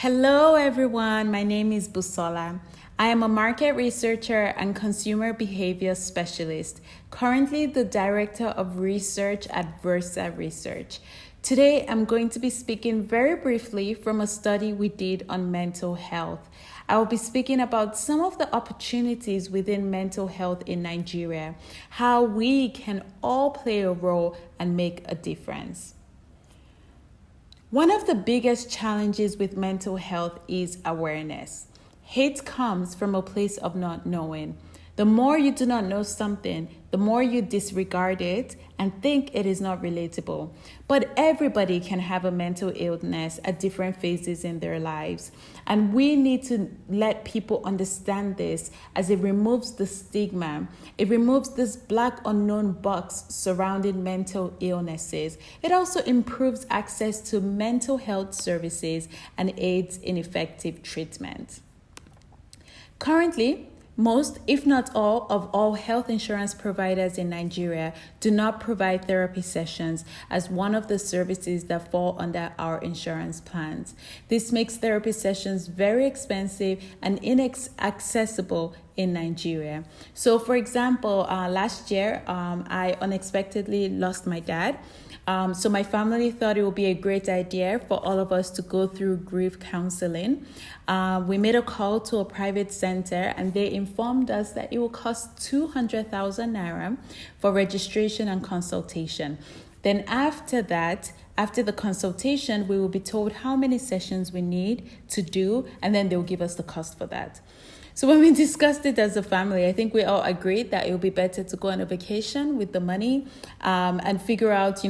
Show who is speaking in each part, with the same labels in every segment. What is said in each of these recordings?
Speaker 1: Hello, everyone. My name is Busola. I am a market researcher and consumer behavior specialist, currently the director of research at Versa Research. Today, I'm going to be speaking very briefly from a study we did on mental health. I will be speaking about some of the opportunities within mental health in Nigeria, how we can all play a role and make a difference. One of the biggest challenges with mental health is awareness. Hate comes from a place of not knowing. The more you do not know something, the more you disregard it and think it is not relatable. But everybody can have a mental illness at different phases in their lives. And we need to let people understand this as it removes the stigma. It removes this black unknown box surrounding mental illnesses. It also improves access to mental health services and aids in effective treatment. Currently, most, if not all health insurance providers in Nigeria do not provide therapy sessions as one of the services that fall under our insurance plans. This makes therapy sessions very expensive and inaccessible in Nigeria. So, for example, last year, I unexpectedly lost my dad. So my family thought it would be a great idea for all of us to go through grief counseling. We made a call to a private center and they informed us that it will cost 200,000 naira for registration and consultation. Then after the consultation, we will be told how many sessions we need to do, and then they'll give us the cost for that. So when we discussed it as a family, I think we all agreed that it would be better to go on a vacation with the money and figure out,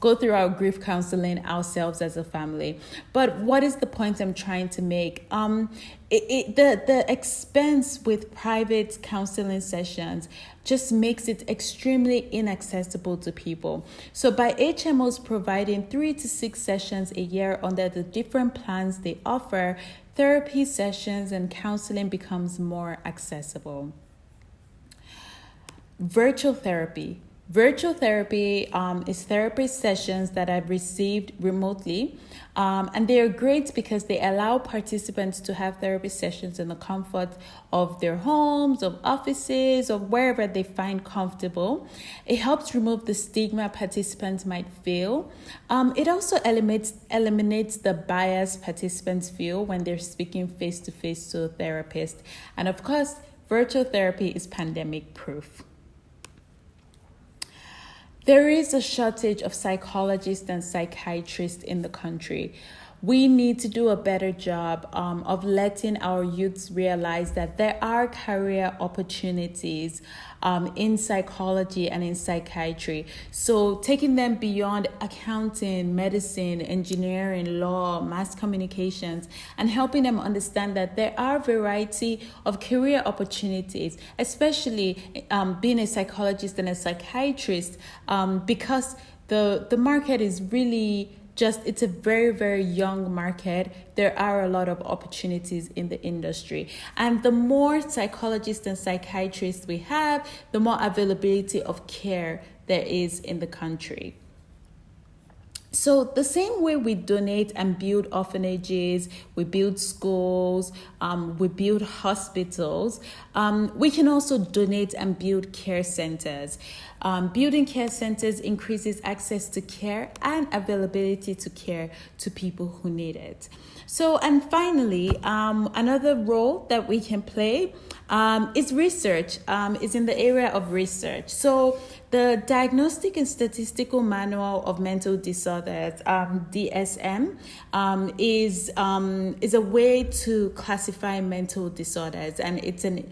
Speaker 1: go through our grief counseling ourselves as a family. But what is the point I'm trying to make? The expense with private counseling sessions just makes it extremely inaccessible to people. So by HMOs providing 3 to 6 sessions a year under the different plans they offer, therapy sessions and counseling becomes more accessible. Virtual therapy. Virtual therapy is therapy sessions that I've received remotely, and they are great because they allow participants to have therapy sessions in the comfort of their homes, of offices, or wherever they find comfortable. It helps remove the stigma participants might feel. It also eliminates the bias participants feel when they're speaking face-to-face to a therapist. And of course, virtual therapy is pandemic proof. There is a shortage of psychologists and psychiatrists in the country. We need to do a better job of letting our youths realize that there are career opportunities in psychology and in psychiatry. So taking them beyond accounting, medicine, engineering, law, mass communications, and helping them understand that there are a variety of career opportunities, especially being a psychologist and a psychiatrist, because the market is really it's a very, very young market. There are a lot of opportunities in the industry. And the more psychologists and psychiatrists we have, the more availability of care there is in the country. So the same way we donate and build orphanages, we build schools, we build hospitals, we can also donate and build care centers. Building care centers increases access to care and availability to care to people who need it. So, and finally, another role that we can play is research, is in the area of research. So the Diagnostic and Statistical Manual of Mental Disorders, DSM, is a way to classify mental disorders, and it's an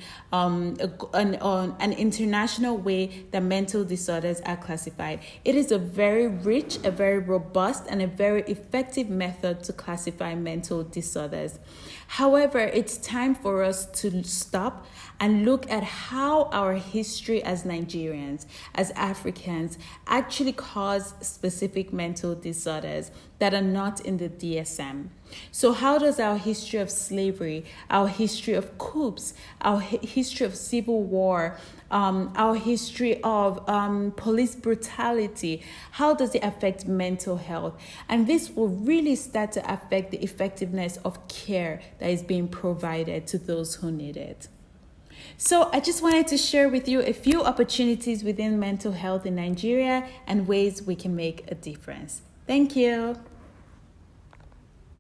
Speaker 1: international way that mental disorders are classified. It is a very rich, a very robust, and a very effective method to classify mental disorders. However, it's time for us to stop and look at how our history as Nigerians, as Africans, actually cause specific mental disorders that are not in the DSM. So how does our history of slavery, our history of coups, our history of civil war, our history of police brutality, how does it affect mental health? And this will really start to affect the effectiveness of care that is being provided to those who need it. So I just wanted to share with you a few opportunities within mental health in Nigeria and ways we can make a difference. Thank you.